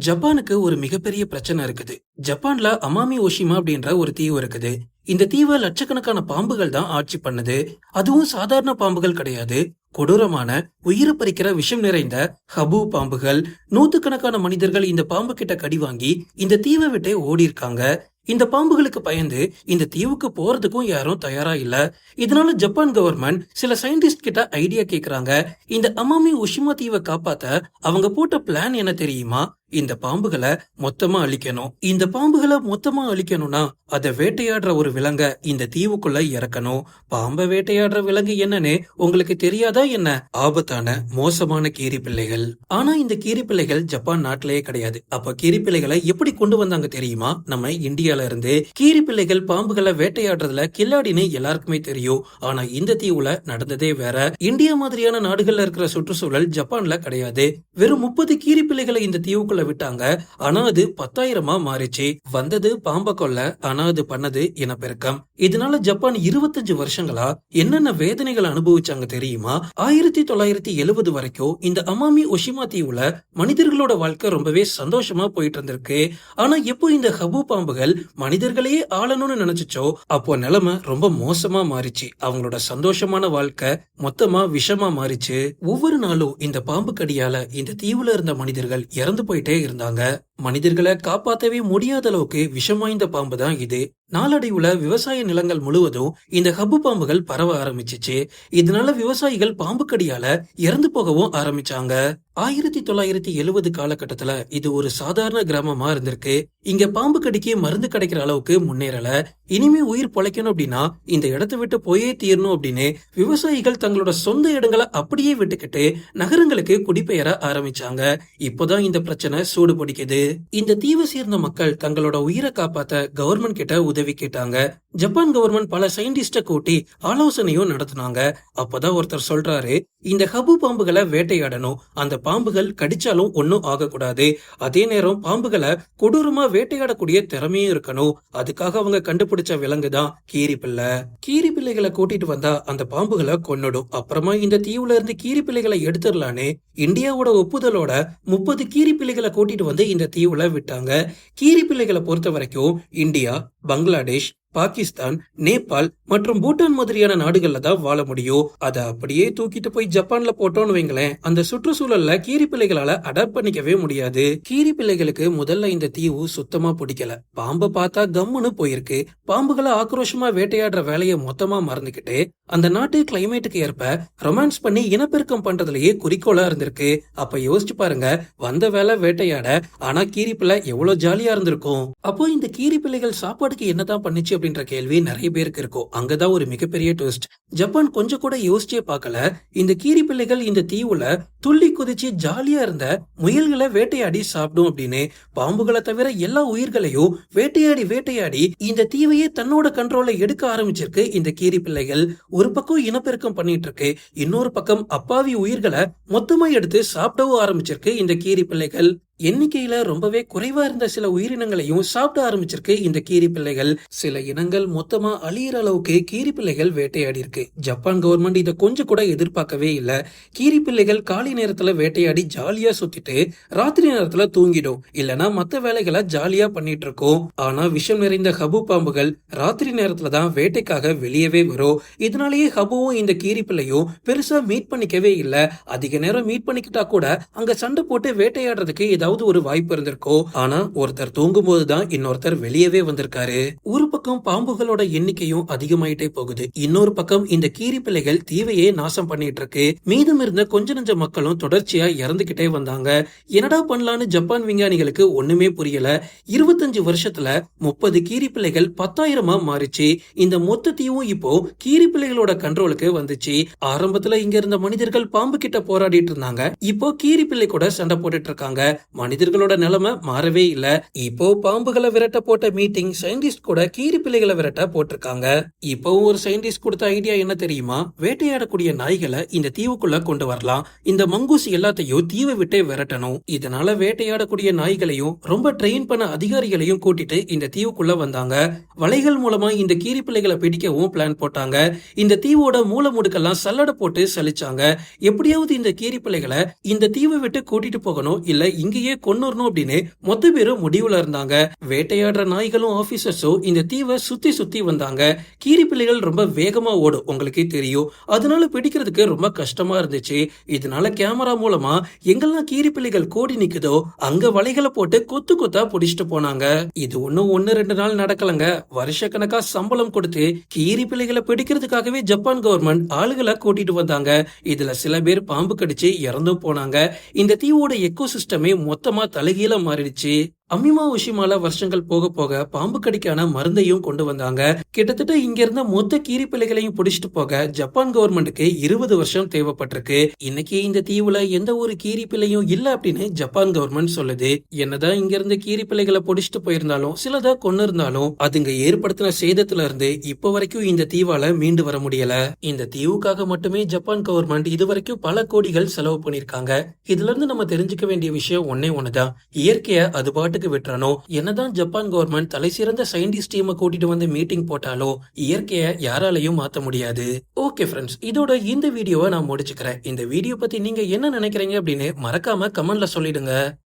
ஜப்பானுக்கு ஒரு மிகப்பெரிய பிரச்சனை இருக்குது. ஜப்பான்ல அமாமி ஓஷிமா அப்படின்ற ஒரு தீவு இருக்குது. இந்த தீவை லட்சக்கணக்கான பாம்புகள் தான் ஆட்சி பண்ணுது. அதுவும் சாதாரண பாம்புகள் கிடையாது. கொடூரமான உயிரை பறிக்கிற விஷம் நிறைந்த ஹபு பாம்புகள். நூத்துக்கணக்கான மனிதர்கள் இந்த பாம்பு கிட்ட கடி வாங்கி இந்த தீவை விட்டே ஓடி இருக்காங்க. இந்த பாம்புகளுக்கு பயந்து இந்த தீவுக்கு போறதுக்கும் யாரும் தயாரா இல்ல. இதனால ஜப்பான் கவர்மெண்ட் சில சயின்டிஸ்ட் கிட்ட ஐடியா கேக்குறாங்க. இந்த அமாமி உஷிமா தீவை காப்பாத்த அவங்க போட்ட பிளான் என்ன தெரியுமா? இந்த பாம்புகளை மொத்தமா அழிக்கணும். இந்த பாம்புகளை மொத்தமா அழிக்கணும்னா அதை வேட்டையாடுற ஒரு விலங்க இந்த தீவுக்குள்ள இறக்கணும். பாம்பை வேட்டையாடுற விலங்கு என்னன்னு உங்களுக்கு தெரியாதா என்ன? ஆபத்தான மோசமான கீரி பிள்ளைகள். ஆனா இந்த கீரி பிள்ளைகள் ஜப்பான் நாட்டிலேயே கிடையாது. அப்ப கீரி பிள்ளைகளை எப்படி கொண்டு வந்தாங்க தெரியுமா? நம்ம இந்தியால இருந்து. கீரி பிள்ளைகள் பாம்புகளை வேட்டையாடுறதுல கில்லாடின்னு எல்லாருக்குமே தெரியும். ஆனா இந்த தீவுல நடந்ததே வேற. இந்தியா மாதிரியான நாடுகள்ல இருக்கிற சுற்றுச்சூழல் ஜப்பான்ல கிடையாது. வெறும் 30 கீரி பிள்ளைகளை இந்த தீவுக்குள்ள விட்டாங்க. ஆனா அது 10,000 மாறிச்சு. வந்தது பாம்ப கொல்ல, ஆனா அது பண்ணது இனப்பெருக்கம். இதனால ஜப்பான் 25 வருஷங்களா என்னென்ன வேதனைகள் அனுபவிச்சாங்க தெரியுமா? 1970 வரைக்கும் இந்த அமாமி ஒஷிமா தீவுல மனிதர்களோட வாழ்க்கை ரொம்பவே சந்தோஷமா போயிட்டு இருந்திருக்கு. ஆனா எப்போ இந்த ஹபு பாம்புகள் மனிதர்களையே ஆளணும்னு நினைச்சுச்சோ அப்போ நிலைமை ரொம்ப மோசமா மாறிச்சு. அவங்களோட சந்தோஷமான வாழ்க்கை மொத்தமா விஷமா மாறிச்சு. ஒவ்வொரு நாளும் இந்த பாம்பு கடியால இந்த தீவுல இருந்த மனிதர்கள் இறந்து போயிட்டே இருந்தாங்க. மனிதர்களை காப்பாற்றவே முடியாத அளவுக்கு விஷம் வாய்ந்த பாம்பு தான் இது. நாளடைவுல விவசாய நிலங்கள் முழுவதும் இந்த ஹப்பு பாம்புகள் பரவ ஆரம்பிச்சிச்சு. இதனால விவசாயிகள் பாம்பு கடியால இறந்து போகவும் ஆரம்பிச்சாங்க. 1970 காலகட்டத்துல இது ஒரு சாதாரண கிராமமா இருந்திருக்கு. இங்க பாம்பு கடிக்கு மருந்து கிடைக்கிற அளவுக்கு முன்னேறல. இனிமே உயிர் பொழைக்கணும் அப்படின்னா இந்த இடத்தை விட்டு போயே தீரணும் அப்படின்னு விவசாயிகள் தங்களோட சொந்த இடங்களை அப்படியே விட்டுக்கிட்டு நகரங்களுக்கு குடிபெயர ஆரம்பிச்சாங்க. இப்போதான் இந்த பிரச்சனை சூடு பிடிக்குது. இந்த தீவை சேர்ந்த மக்கள் தங்களோட உயிரை காப்பாத்த கவர்மெண்ட் கிட்ட உதவி கேட்டாங்க. ஜப்பான் கவர்மெண்ட் பல சயின்டிஸ்ட கூட்டி ஆலோசனையும் நடத்தினாங்க. அப்பதான் ஒருத்தர் சொல்றாரு, இந்த ஹபு பாம்புகளை வேட்டையாடணும். அந்த பாம்புகள் கடிச்சாலும் ஒன்னும் ஆகக்கூடாது. அதே நேரம் பாம்புகளை கொடூரமா வேட்டையாடக்கூடிய திறமையும் இருக்கணும். அதுக்காக அவங்க கண்டுபிடிச்ச விலங்கு தான் கீரி பிள்ளை. கீரி பிள்ளைகளை கூட்டிட்டு வந்தா அந்த பாம்புகளை கொன்னுடும். அப்புறமா இந்த தீவுல இருந்து கீரி பிள்ளைகளை எடுத்துடலான்னு இந்தியாவோட ஒப்புதலோட 30 கீரி பிள்ளைகளை கூட்டிட்டு வந்து இந்த தீவுல விட்டாங்க. கீரி பிள்ளைகளை பொறுத்த வரைக்கும் இந்தியா, பங்களாதேஷ், பாகிஸ்தான், நேபாள் மற்றும் பூட்டான் மாதிரியான நாடுகள்ல தான் வாழ முடியும். அதை அப்படியே தூக்கிட்டு போய் ஜப்பான்ல போட்டோம்னு வைங்களேன், அந்த சுற்றுச்சூழல்ல கீரி பிள்ளைகளால அடாப்ட் பண்ணிக்கவே முடியாது. கீரி பிள்ளைகளுக்கு முதல்ல இந்த தீவு சுத்தமா பிடிக்கல. பாம்பை பார்த்தா கம்முன்னு போயிருக்கு. பாம்புகளை ஆக்ரோஷமா வேட்டையாடுற வேலையை மொத்தமா மறந்துகிட்டு அந்த நாட்டு கிளைமேட்டுக்கு ஏற்ப ரொமான்ஸ் பண்ணி இனப்பெருக்கம் பண்றதுலயே குறிக்கோளா இருந்திருக்கு. அப்ப யோசிச்சு பாருங்க, வந்த வேலை வேட்டையாட, ஆனா கீரி பிள்ளை எவ்வளவு ஜாலியா இருந்திருக்கும். அப்போ இந்த கீரி பிள்ளைகள் சாப்பாடுக்கு என்னதான் பண்ணுச்சு அப்படின்ற கேள்வி நிறைய பேருக்கு இருக்கும். அங்கதான் ஒரு மிகப்பெரிய ட்விஸ்ட். ஜப்பான் கொஞ்சம் கூட யோசிச்சே பார்க்கல. இந்த கீரி பிள்ளைகள் இந்த தீவுல துள்ளி குதிச்சு ஜாலியா இருந்த முயல்களை வேட்டையாடி சாப்பிடும் அப்படின்னு. பாம்புகளை தவிர எல்லா உயிர்களையும் வேட்டையாடி வேட்டையாடி இந்த தீவையே தன்னோட கண்ட்ரோல எடுக்க ஆரம்பிச்சிருக்கு இந்த கீரி பிள்ளைகள். ஒரு பக்கம் இனப்பெருக்கம் பண்ணிட்டு இருக்கு, இன்னொரு பக்கம் அப்பாவி உயிர்களை மொத்தமா எடுத்து சாப்பிடவும் ஆரம்பிச்சிருக்கு இந்த கீரி பிள்ளைகள். எண்ணிக்கையில ரொம்பவே குறைவா இருந்த சில உயிரினங்களையும் சாப்பிட ஆரம்பிச்சிருக்கு இந்த கீரி பிள்ளைகள். சில இனங்கள் மொத்தமா அழியிற அளவுக்கு கீரி பிள்ளைகள் வேட்டையாடி இருக்கு. ஜப்பான் கவர்மெண்ட் இதை கொஞ்சம் கூட எதிர்பார்க்கவே இல்ல. கீரி பிள்ளைகள் காலை நேரத்துல வேட்டையாடி ஜாலியா சுத்திட்டு ராத்திரி நேரத்துல தூங்கிடும், இல்லனா மத்த வேலைகளை ஜாலியா பண்ணிட்டு இருக்கோம். ஆனா விஷம் நிறைந்த ஹபு பாம்புகள் ராத்திரி நேரத்துல தான் வேட்டைக்காக வெளியவே வரும். இதனாலேயே ஹபுவும் இந்த கீரி பிள்ளையும் பெருசா மீட் பண்ணிக்கவே இல்ல. அதிக நேரம் மீட் பண்ணிக்கிட்டா கூட அங்க சண்டை போட்டு வேட்டையாடுறதுக்கு ஏதாவது ஒரு வாய்ப்பு இருந்திருக்கோ. ஆனா ஒருத்தர் தூங்கும் போதுதான் இன்னொருத்தர் வெளியவே வந்திருக்காரு. ஒரு பக்கம் பாம்புகளோட எண்ணிக்கையும் அதிகமாயிட்டே போகுது, இன்னொரு பக்கம் இந்த கீரி பிள்ளைகள் தீவையே நாசம் பண்ணிட்டு இருக்கு. மீதம் இருந்த கொஞ்ச நஞ்ச மக்களும் தொடர்ச்சியா இறந்துகிட்டே வந்தாங்க. என்னடா பண்ணலான்னு ஜப்பான் விஞ்ஞானிகளுக்கு ஒண்ணுமே புரியல. 25 வருஷத்துல 30 கீரி பிள்ளைகள் 10,000 மாறிச்சு. இந்த மொத்த தீவும் இப்போ கீரி பிள்ளைகளோட கண்ட்ரோலுக்கு வந்துச்சு. ஆரம்பத்துல இங்க இருந்த மனிதர்கள் பாம்பு கிட்ட போராடிட்டு இருந்தாங்க. இப்போ கீரி பிள்ளை கூட சண்டை போட்டுட்டு இருக்காங்க. மனிதர்களோட நிலைமை மாறவே இல்ல. இப்போ பாம்புகளை விரட்ட போட்ட மீட்டிங் சயின்டிஸ்ட் கூட கீரி பிள்ளைகளை விரட்ட போட்டிருக்காங்க. இப்போ ஒரு சயின்டிஸ்ட் கொடுத்த ஐடியா என்ன தெரியுமா? வேட்டையாடக்கூடிய நாய்களை இந்த தீவுக்குள்ள கொண்டு வரலாம். இந்த மங்கூஸ் எல்லாத்தையும் தீவை விட்டே விரட்டணும். இதனால வேட்டையாடக்கூடிய நாய்களையும் ரொம்ப ட்ரெயின் பண்ண அதிகாரிகளையும் கூட்டிட்டு இந்த தீவுக்குள்ள வந்தாங்க. வலைகள் மூலமா இந்த கீரி பிள்ளைகளை பிடிக்கவும் பிளான் போட்டாங்க. இந்த தீவோட மூல முடுக்கெல்லாம் சல்லடை போட்டு சலிச்சாங்க. எப்படியாவது இந்த கீரி பிள்ளைகளை இந்த தீவை விட்டு கூட்டிட்டு போகணும், இல்ல இங்கேயே கீரிப்பிள்ளையே கொன்னுறணும் அப்படின்னு மொத்த பேரும் முடிவுல இருந்தாங்க. வேட்டையாடுற நாய்களும் ஆபீசர்ஸும் இந்த தீவை சுத்தி சுத்தி வந்தாங்க. கீரிப்பிள்ளைகள் ரொம்ப வேகமா ஓடும், உங்களுக்கே தெரியும். அதனால பிடிக்கிறதுக்கு ரொம்ப கஷ்டமா இருந்துச்சு. இதனால கேமரா மூலமா எங்கெல்லாம் கீரிப்பிள்ளைகள் கோடி நிக்குதோ அங்க வலைகளை போட்டு கொத்து கொத்தா புடிச்சிட்டு போனாங்க. இது ஒண்ணும் 1-2 நாள் நடக்கலங்க. வருஷக்கணக்கா சம்பளம் கொடுத்து கீரி பிள்ளைகளை பிடிக்கிறதுக்காகவே ஜப்பான் கவர்மெண்ட் ஆளுகளை கூட்டிட்டு வந்தாங்க. இதுல சில பேர் பாம்பு கடிச்சு இறந்தும் போனாங்க. இந்த தீவோட எக்கோ சிஸ்டமே மொத்தமா தலைகீழ மாறிடுச்சு. அமிமா ஒஷிமால வருஷங்கள் போக போக பாம்பு கடிக்கான மருந்தையும் கொண்டு வந்தாங்க. கிட்டத்தட்ட இங்க இருந்த மொத்த கீரி பிள்ளைகளையும் பிடிச்சிட்டு போக ஜப்பான் கவர்மெண்ட்டுக்கு 20 வருஷம் தேவைப்பட்டிருக்கு. இன்னைக்கு இந்த தீவுல எந்த ஒரு கீரி பிள்ளையும் இல்ல அப்படின்னு ஜப்பான் கவர்மெண்ட் சொல்லுது. என்னதான் இங்க இருந்து கீரி பிள்ளைகளை பிடிச்சிட்டு போயிருந்தாலும் சிலதா கொண்டு இருந்தாலும் அதுங்க ஏற்படுத்தின சேதத்துல இருந்து இப்ப வரைக்கும் இந்த தீவால மீண்டு வர முடியல. இந்த தீவுக்காக மட்டுமே ஜப்பான் கவர்மெண்ட் இதுவரைக்கும் பல கோடிகள் செலவு பண்ணிருக்காங்க. இதுல இருந்து நம்ம தெரிஞ்சுக்க வேண்டிய விஷயம் ஒன்னே ஒண்ணுதான், இயற்கைய அது பாட்டு விட்டுறணும். என்னதான் ஜப்பான் கவர்மெண்ட் தலை சிறந்த சயின்டிஸ்ட் டீமை கூட்டிட்டு வந்து மீட்டிங் போட்டாலும் இயற்கையை யாராலையும் மாத்த முடியாது. ஓகே ஃப்ரெண்ட்ஸ், இதோட இந்த வீடியோவை நான் முடிச்சுக்கிறேன். இந்த வீடியோ பத்தி நீங்க என்ன நினைக்கிறீங்க அப்படின்னு மறக்காம கமெண்ட்ல சொல்லிடுங்க.